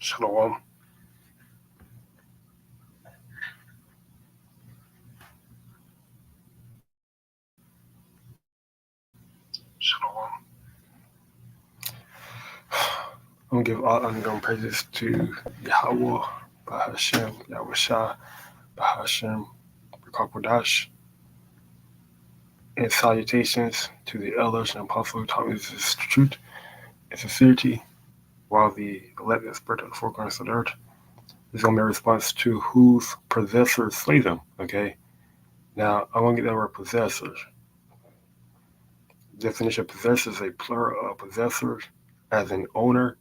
Shalom. Shalom. I'm gonna give all ongoing praises to YAHAWAH, BAHASHAM, YAHAWASHI, BAHASHAM, QADASH, and salutations to the elders and apostles who taught me this truth and sincerity while the elected spirit of the four corners of the earth is gonna be a response to whose possessors slay them. Okay. Now I'm gonna get that word possessors. Definition of possessors is a plural of possessors as an owner,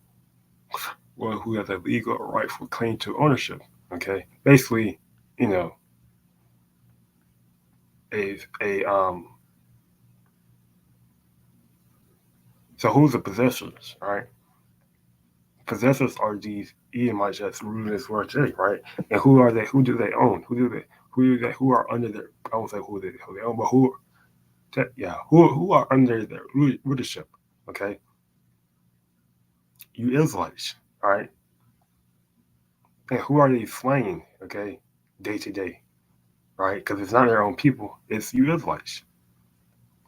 one who has a legal or rightful claim to ownership. Okay, basically, you know, a. So who's the possessors? All right, possessors are these Edomites that's ruled this world today, right? And who are they? Who do they own? Who are under their? I won't say who they own, but who are under their leadership? Okay, you Israelites, all right, and who are they slaying? Okay, day to day, right? Because it's not their own people; it's you Israelites.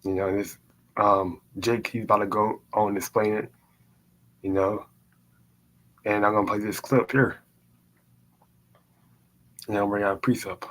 You know, and this Jake, he's about to go on and explain it. You know, and I'm gonna play this clip here, and I'll bring out a precept.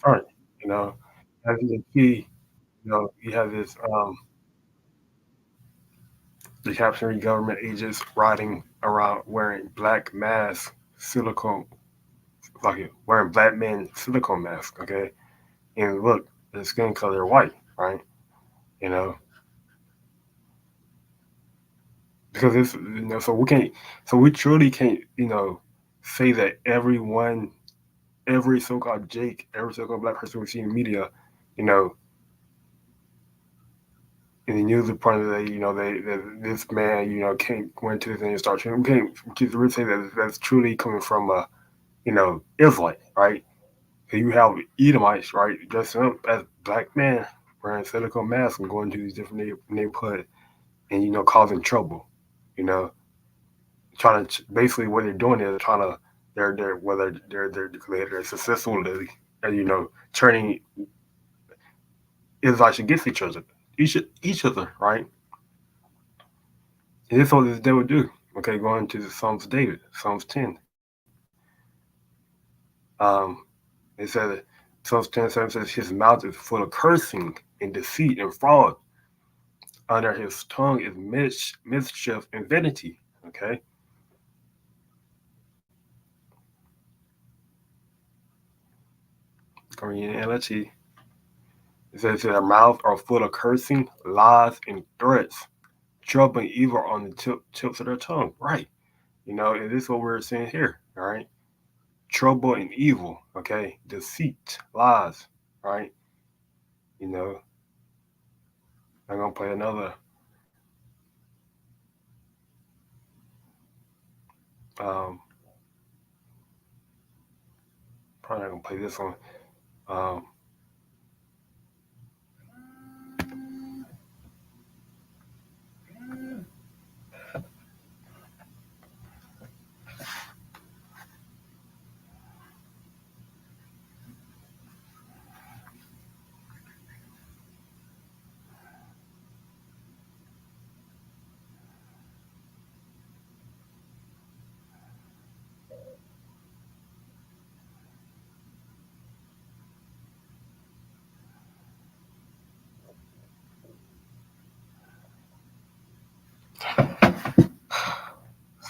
All right, you know, as you can see, you have this the capturing government agents riding around wearing black masks, silicone, like wearing black men silicone masks. Okay, and look, the skin color white, right? You know, because it's so we truly can't, say that every so-called Jake, every so-called black person we see in media, you know, in the news report of this man, can't go into this and start training. We can't just really say that that's truly coming from Israelite, right? So you have Edomites, right, dressing up as black men, wearing silicone masks and going to these different neighborhoods and causing trouble, you know, trying to basically what they're doing is trying to they're whether they're successfully turning Israelites against each other, right? And this is what they would do. Okay, going to the Psalms of David, Psalms 10. Um, it says Psalms 10:7 says his mouth is full of cursing and deceit and fraud. Under his tongue is mischief and vanity. Okay. Korean NLT. It says their mouths are full of cursing, lies, and threats. Trouble and evil on the tips of their tongue. Right. And this is what we're seeing here. All right. Trouble and evil. Okay. Deceit, lies. Right. You know, I'm gonna play another. Um, Probably not gonna play this one. Um,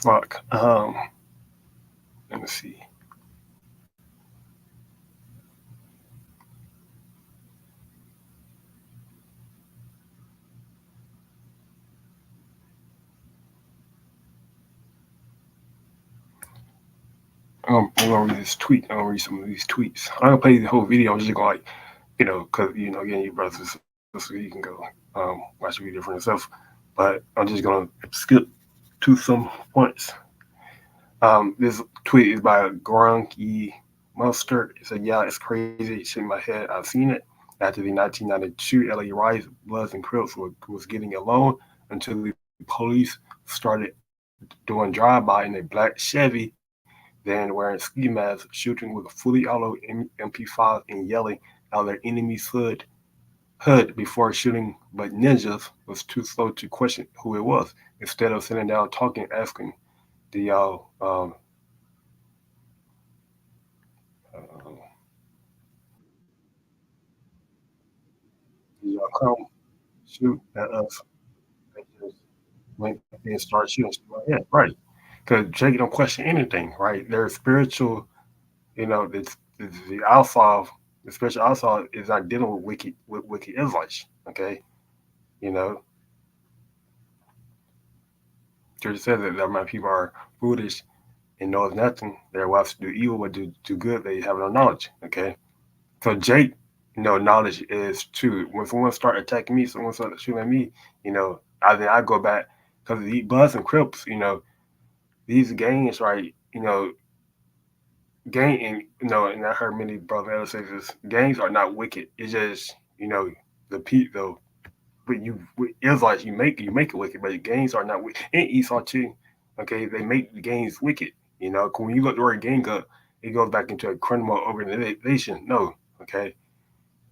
fuck. Let me see. I'm gonna read this tweet. I'm gonna read some of these tweets. I'm gonna play the whole video. I'm just gonna like, because again, you brothers and sisters, you can go watch the video for yourself. But I'm just gonna skip to some points. This tweet is by Grunky Mustard. It said, "Yeah, it's crazy. It's in my head. I've seen it. After the 1992 LA riots, Bloods and Crips was getting along until the police started doing drive-by in a black Chevy, then wearing ski masks, shooting with a fully auto MP5 and yelling out their enemy's hood before shooting, but ninjas was too slow to question who it was. Instead of sitting down talking, asking, do y'all uh, do y'all come shoot at us?" They just went and started shooting. Yeah, right. Because Jake don't question anything, right? Their spiritual, it's the outside, the spiritual outside is not dealing with wicked Israelites. Okay, you know, Church says that my people are foolish and knows nothing. Their wives do evil, but do good. They have no knowledge. Okay, so Jake, knowledge is true. When someone start attacking me, someone start shooting at me, I go back because the Bloods and Crips, these gangs, right? Gang, and and I heard many brothers say this: gangs are not wicked. It's just the people. But with Israelites, you make it wicked, but the gangs are not wicked. And Esau too. Okay, they make the gangs wicked. When you look the word gang up, it goes back into a criminal organization. No, okay,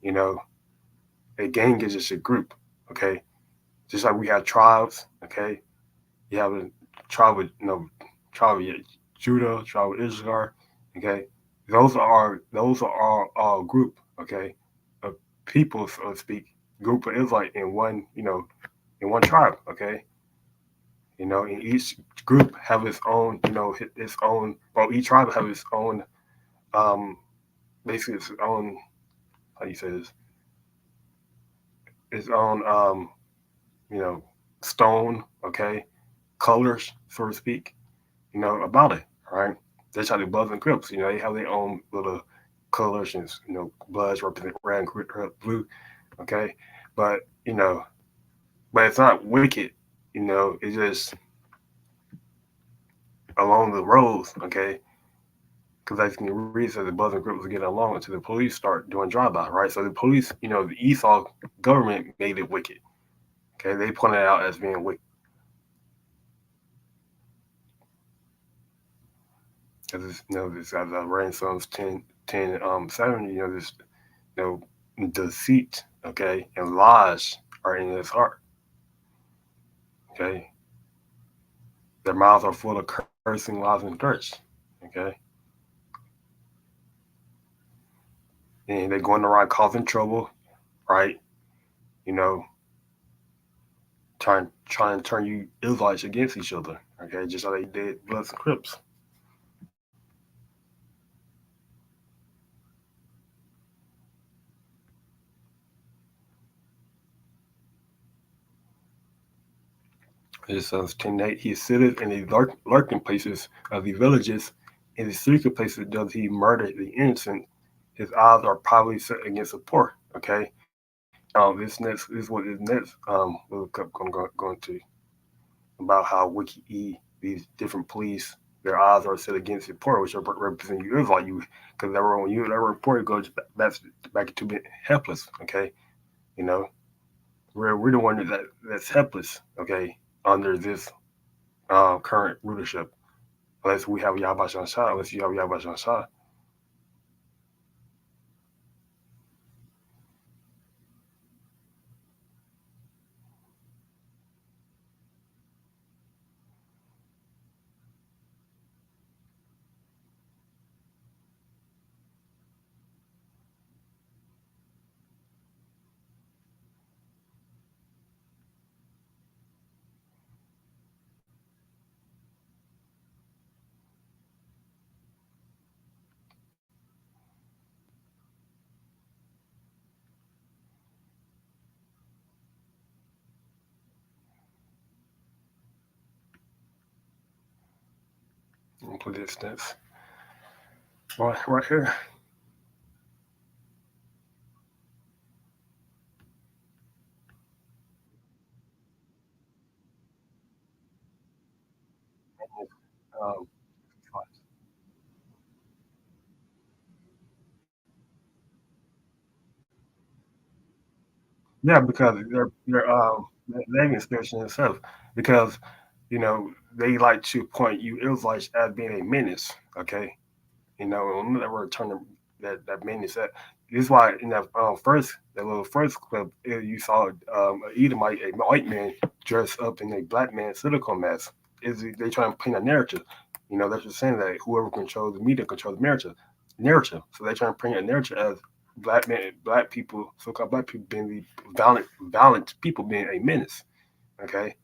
you know, a gang is just a group. Okay, just like we have tribes. Okay, you have a tribe with tribe of Judah, tribe of Israel. Okay, those are all group. Okay, of people, so to speak, group of Israelite in one in one tribe. Okay, and each group have its own its own. Well, each tribe have its own um basically its own, how do you say this, its own you know stone. Okay, colors, so to speak, about it, right? That's how the Bloods and Crips, they have their own little colors, and Bloods represent red, blue, okay, but but it's not wicked, it's just along the roads, okay, because as you can read, so the Bloods and Crips get along until the police start doing drive-by, right? So the police, the Esau government made it wicked, okay, they pointed it out as being wicked. Because this as I read in Psalms 10, 7, this deceit, okay, and lies are in his heart. Okay, their mouths are full of cursing, lies, and threats. Okay, and they're going around causing trouble, right? You know, trying to turn you Israelites against each other. Okay, just like they did Bloods and Crips. It says 10:8. He sitteth in the lurking places of the villages. In the secret places does he murder the innocent. His eyes are probably set against the poor. Okay. This is what is next. We'll going to about how Wiki E, these different police, their eyes are set against the poor, which are representing you. It's like you, because when you that report goes back into being helpless. Okay, you know, we're the one that's helpless. Okay, under this current rulership, unless we have YAHAWASHI, unless you have YAHAWASHI. I'll put distance right here. Um, yeah, because they're naming expression itself. Because they like to point you Israelites as being a menace. Okay, that word turn that menace. This is why in that little first clip, you saw an Edomite, a white man dressed up in a black man's silicone mask. Is they trying to paint a narrative? They're just saying that whoever controls the media controls the narrative. Narrative. So they're trying to paint a narrative as black people, so-called black people being the violent people being a menace. Okay,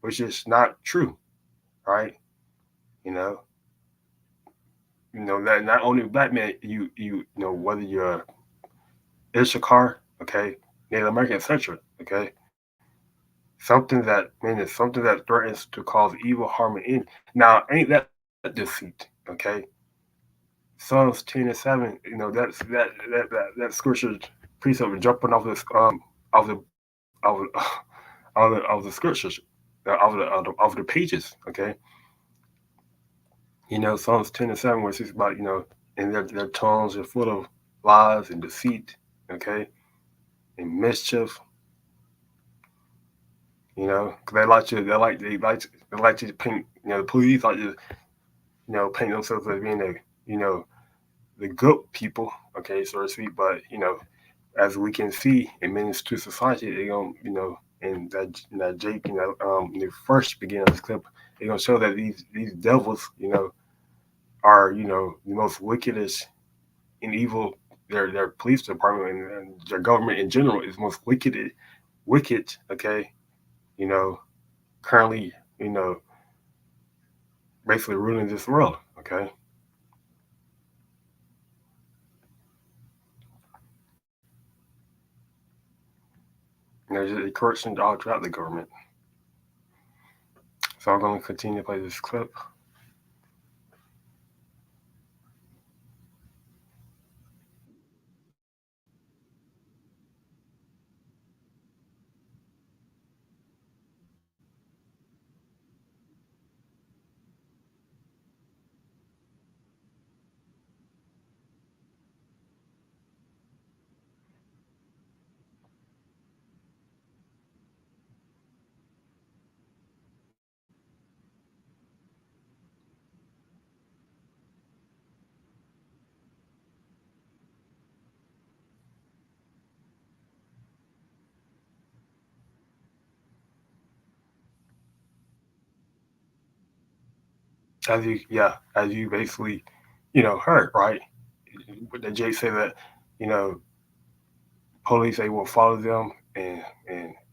which is not true, right? You know, that not only black man, whether you're Ishakar, okay, Native American, etc. Okay, something that threatens to cause evil, harm, and end. Now, ain't that deceit? Okay, Psalms 10:7. That scripture precept jumping off this of the of the of the scriptures of the pages. Okay, Psalms 10:7, where it says about and their tongues are full of lies and deceit. Okay, and mischief. Because they like to paint. The police like to paint themselves as being the good people. Okay, so to speak. But as we can see in menace to society, they don't and that Jake in the first beginning of this clip, they're gonna show that these devils are the most wickedest and evil. Their police department and their government in general is most wicked. Okay, you know currently, basically ruling this world. Okay, there's a corruption all throughout the government. So I'm going to continue to play this clip. As you basically, heard right. The Jay say that, you know, police they will follow them and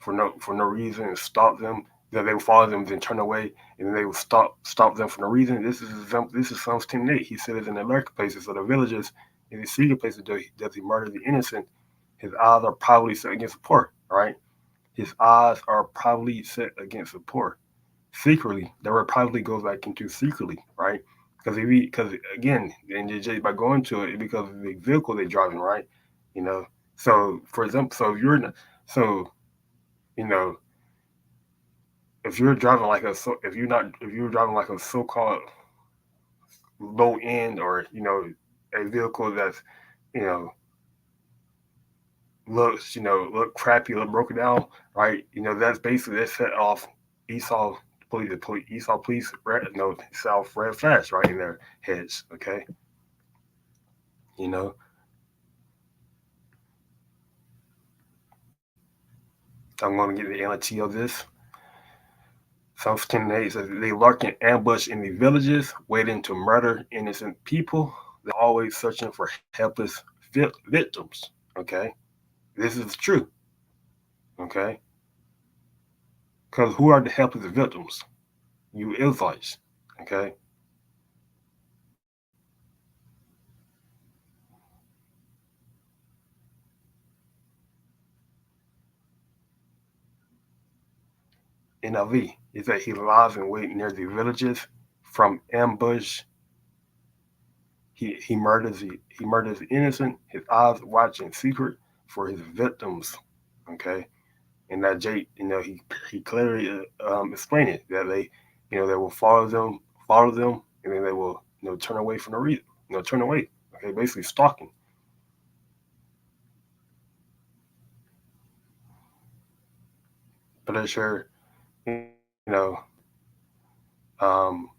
for no reason and stop them. That they will follow them, then turn away, and then they will stop them for no reason. This is Psalms 10:8. He said it in the marketplaces of the villages, in the secret places does he murder the innocent. His eyes are probably set against the poor. Right, his eyes are probably set against the poor. Secretly, the word probably goes back into secretly, right? Because again, and just by going to it, because of the vehicle they're driving, right? You know, so for example, so you know, if you're driving like if you're driving like a so-called low end or a vehicle that's you know look crappy, look broken down, right? That's basically that set off Esau Esau police red no South red flash right in their heads. Okay, you know I'm going to get the anality of this. Psalms 10:8 says they lurk in ambush in the villages, waiting to murder innocent people. They're always searching for helpless victims. Okay, this is true. Okay, because who are the helpless victims? You Israelites. Okay, NIV is that he lies in wait near the villages from ambush. He murders the innocent. His eyes watch in secret for his victims. Okay, and that Jake, he clearly explained it that they will follow them, and then they will turn away from the reason, turn away. Okay, basically stalking. But I'm sure, you know, um,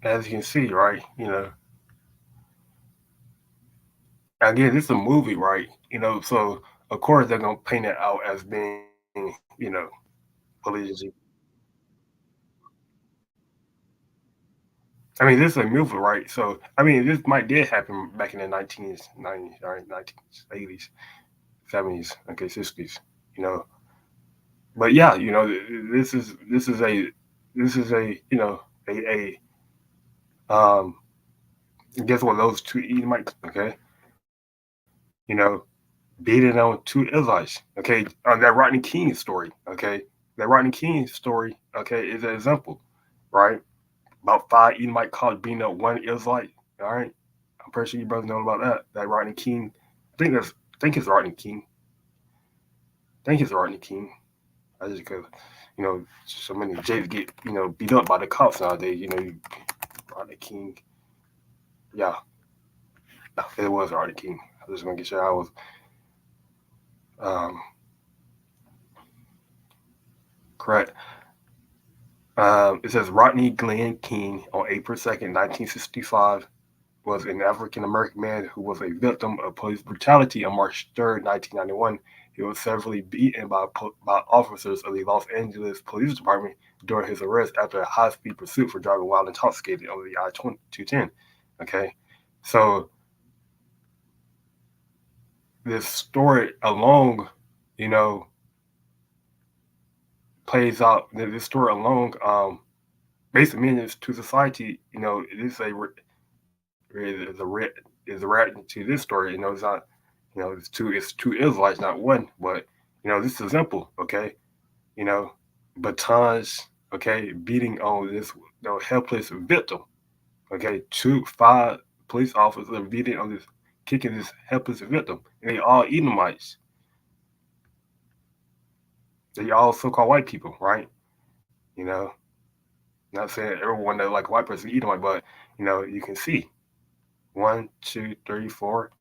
as you can see, right, again, this is a movie, right? So of course they're gonna paint it out as being, politically. I mean, this is a movie, right? So I mean, this might did happen back in the 1990s, right, 1980s, 70s, okay, 60s, you know. But yeah, this is a um guess what, those two Edomites, okay, you know, beating on two Israelites, okay, on that Rodney King story, okay, that Rodney King story, okay, is an example, right? About five Edomite caught beating up one Israelite, all right. I'm pretty sure you brothers know about that. That Rodney King, I think it's Rodney King, I think it's Rodney King. I just because so many Jays get beat up by the cops nowadays. Rodney King, yeah, it was Rodney King. I just want to get sure I was um, correct. It says Rodney Glenn King on April 2nd, 1965 was an African American man who was a victim of police brutality on March 3rd, 1991. He was severely beaten by officers of the Los Angeles Police Department during his arrest after a high speed pursuit for driving while intoxicated on the I 210. Okay, so this story alone, you know, plays out. This story alone, basically means to society, it is a reaction to this story. It's not, it's two Israelites, not one, but this is simple, okay? You know, batons, okay, beating on this helpless victim, okay, five police officers are beating on this, kicking this helpless victim, and they all Edomites. They all so-called white people, right? You know, not saying everyone that like a white person Edomite, but you can see one, two, three, four,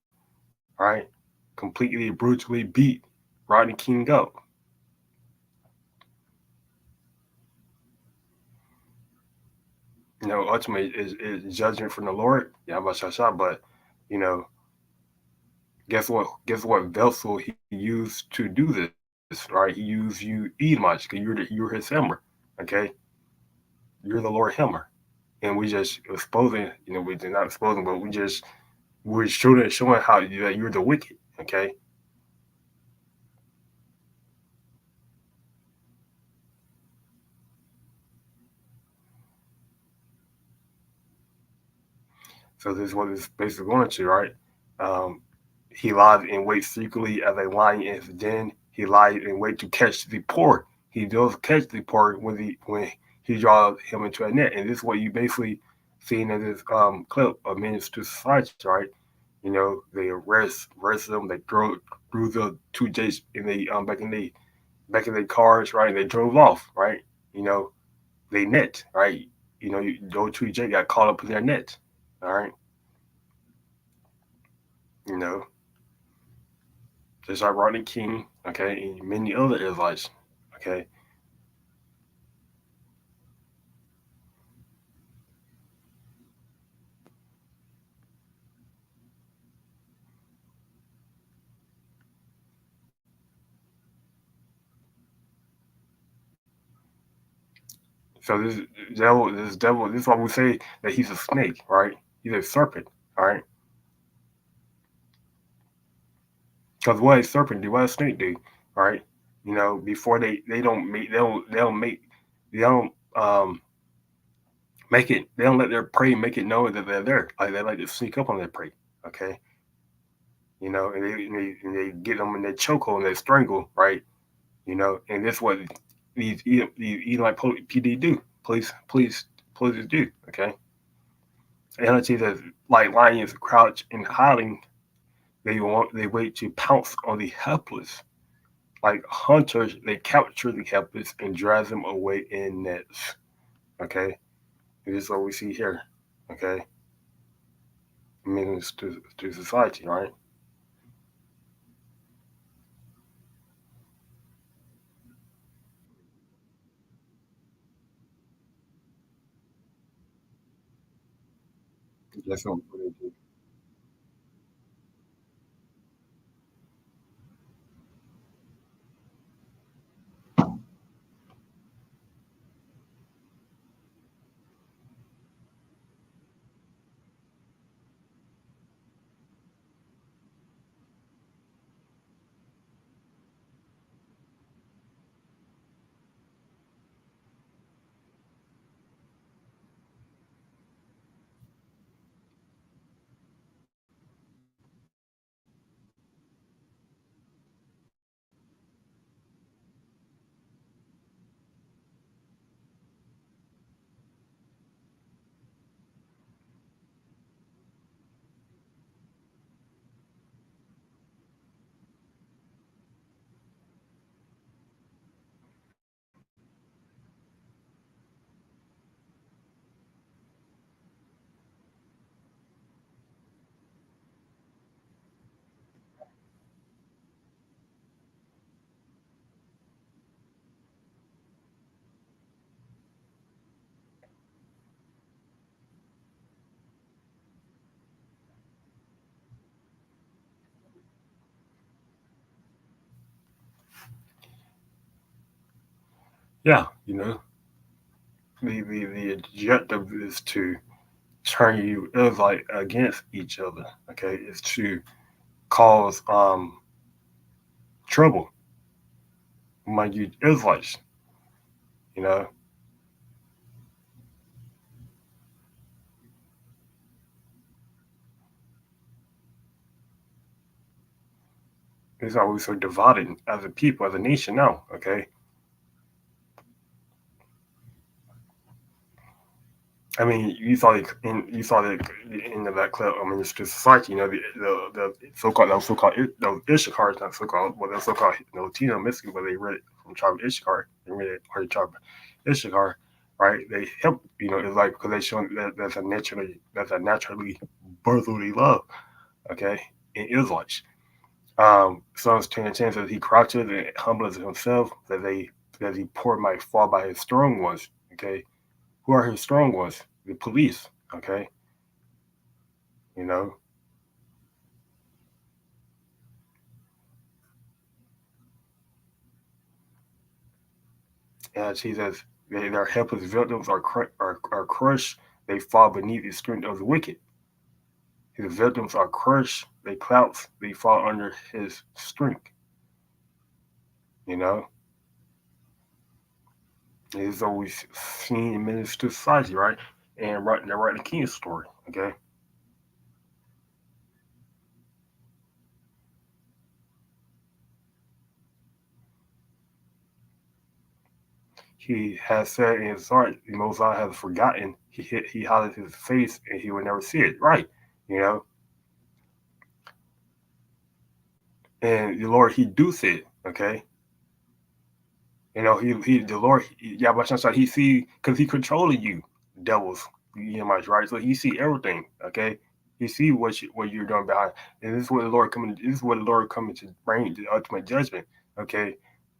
right? Completely brutally beat Rodney King up. Ultimately is judgment from the Lord. Yeah, Yahawashai, but you know, guess what? Guess what vessel he used to do this, right? He used you Edomites, because you're his hammer. Okay? You're the Lord hammer. And we just exposing, we're not exposing, but we're showing how that you're the wicked. Okay? So this is what it's basically going to, right? Um, he lies in wait secretly as a lion in his den. He lies in wait to catch the poor. he does catch the part when he draws him into a net, and this is what you basically seen in this clip of Menace to Society, right? You know, they arrest them, they threw the two J's in the back in the cars, right? And they drove off, right? You know, they net, right? You know, those two J got caught up in their net, all right? You know, just like Rodney King, okay, and many other Israelites, okay. So this is why we say that he's a snake, right? He's a serpent, all right? Because what a serpent do, what a snake do, right? You know, before they don't make it, they don't let their prey make it know that they're there. Like they like to sneak up on their prey, okay? You know, and they get them in their chokehold and they strangle, right? You know, and that's what these like PD do, police do, okay? And see that like lions crouch and hiding, they wait to pounce on the helpless. Like hunters, they capture the helpless and drive them away in nets. Okay, and this is what we see here. Okay, means to society, right? That's what they do. Yeah, you know, the objective is to turn you Israelite against each other. Okay, is to cause trouble among you Israelites. You know, it's why we're so divided as a people, as a nation now. Okay, I mean, you saw the end of that clip. I mean, it's just society. You know, the so-called those Issachars, not so-called, well, they're so-called Latino Mexican, but they read it from tribe of Issachar. They read it or the tribe of Issachar, right? They help. You know, it's like because they show that that's a naturally brotherly love. Okay, in Israelites. Psalms 10:10 says he crouches and humbles himself that he poor might fall by his strong ones. Okay, who are his strong ones? The police. Okay, you know, and he says their helpless victims are crushed. They fall beneath the strength of the wicked. His victims are crushed. They clouts. They fall under his strength. You know, it's always seen in Minister Society, right? And they're writing the King's story. Okay, he has said in his heart, the Most High has forgotten. He hid his face, and he would never see it. Right, you know. And the Lord, he do see it. Okay, you know, the Lord, Yahweh, he see because he controlling you, devils, you know, right. So he see everything. Okay, he see what you're doing behind, and this is what the Lord coming. This is what the Lord coming to bring the ultimate judgment. Okay,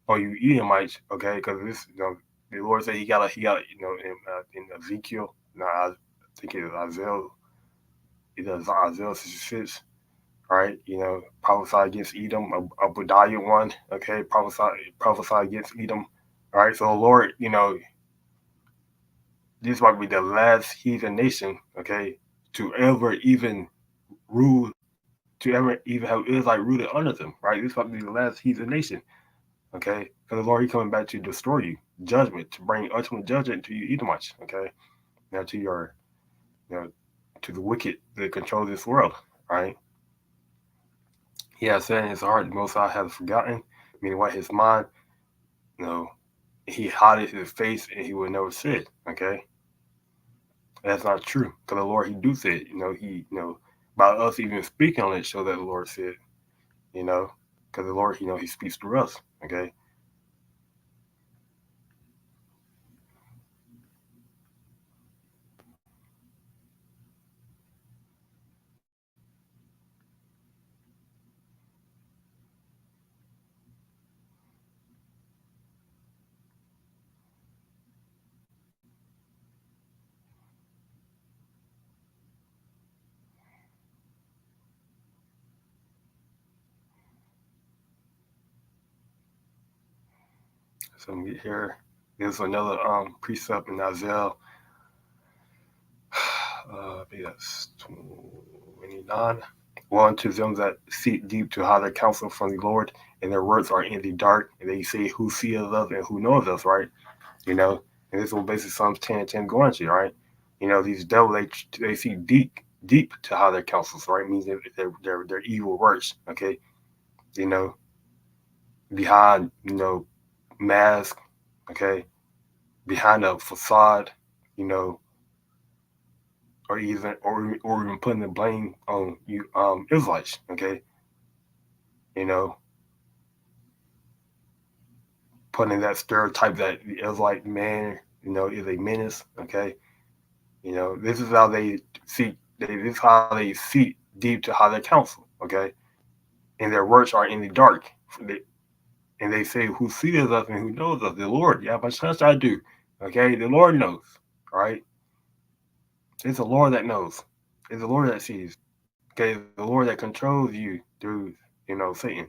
on you Edomites. Okay, because this, you know, the Lord said you know, in Ezekiel. No, I think it's Isaiah. It does Isaiah 66. Right, you know, prophesy against Edom, Obadiah 1. Okay, prophesy against Edom. All right, so Lord, you know, this might be the last heathen nation, okay, to ever even rule, to ever even have Israelite rooted under them, right? This might be the last heathen nation, okay? Because the Lord, he coming back to destroy you, judgment, to bring ultimate judgment to you Edomites, okay? Now to your, you know, to the wicked that control this world, right? He has said in his heart, the Most High has forgotten, meaning what his mind, you know, he hid his face and he would never see it, okay? That's not true, because the Lord, he do say it, you know, by us even speaking on it, show that the Lord said, you know, because the Lord, you know, he speaks through us, okay? So we get here. There's another precept in Isaiah, I think that's 29. Woe unto them that seek deep to hide their counsel from the Lord, and their words are in the dark, and they say, who seeth us and who knows us, right? You know, and this is what basically Psalms 10:10 going to, right? You know, these devils, they see deep to hide their counsels, right? It means they're evil works, okay? You know, behind, you know, mask, okay, behind a facade, you know, or even putting the blame on you Israelites, okay, you know, putting that stereotype that the Israelite man, you know, is a menace, okay, you know, this is how they see. This is how they see deep to how they counsel, okay, and their words are in the dark, and they say, who sees us and who knows us? The Lord, yeah, but such I do, okay, the Lord knows, all right. It's the Lord that knows. It's the Lord that sees. Okay, it's the Lord that controls you through, you know, Satan.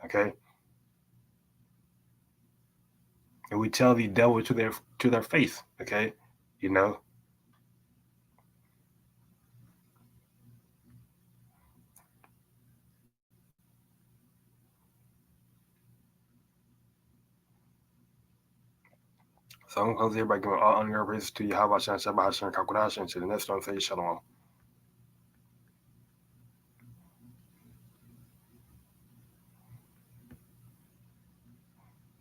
Okay, and we tell the devil to their face. Okay, you know. So I'm going to everybody giving all honor and praise to YAHAWASHI, BAHASHAM, QADASH, and to the next one, say Shalom.